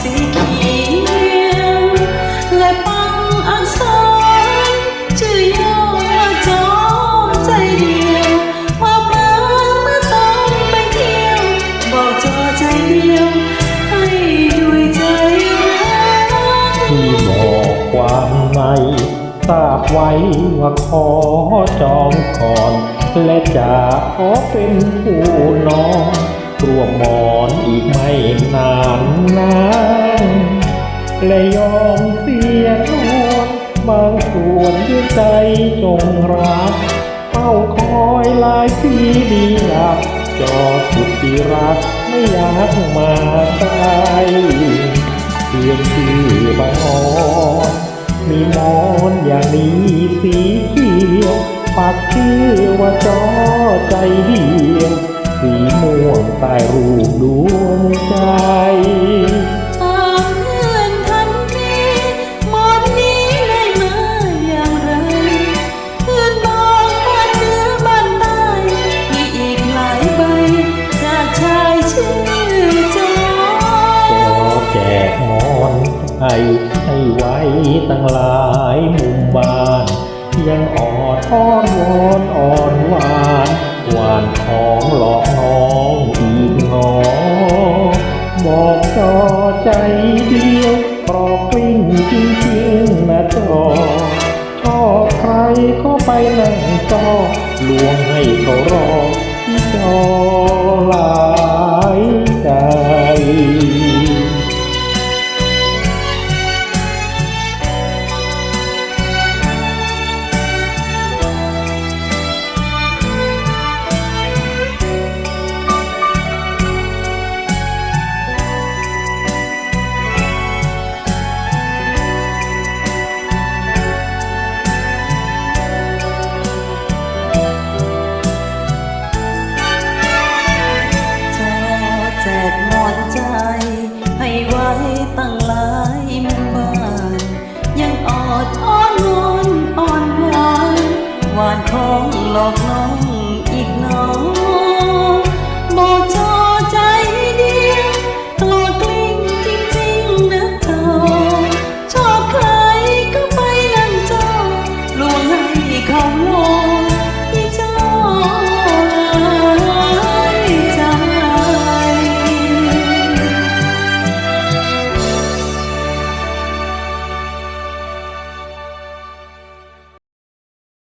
สีเขียวและปังอักษรชื่อย่อจอใจเดียวว่ามาเมื่อต้องไปเที่ยวบอกจอใจเดียวให้ด้วยใจที่บอกความในทราบไว้ว่าขอจองก่อนและจะขอเป็นผู้นอนร่วมหมอนอีกไม่นานนานและยอมเสียนวลบางส่วนด้วยใจจงรักเฝ้าคอยหลายปีดีหลับจอสุดที่รักไม่อยากมาไกลเพียงชื่อบางอ่อนมีมอนอย่างนี้สีเขียวปักชื่อว่าจอใจเดียวสีม่วงใต้รูปดวงใจตามเพื่อนทันทีหมอนนี้ได้มาอย่างไรเพื่อนบอกบ้านเหนือบ้านใต้มีอีกหลายใบจากชายชื่อจอแจกหมอนให้ไว้ตั้งหลายมุมบ้านยังออดอ้อนวอนอ่อนหวานหวานของหลอกน้องอีกงอบอกจอใจเดียวปลอกกลิ้งจริงๆนะจอชอบใครก็ไปนั่งจอลวงให้เขารอที่จอหลายใจ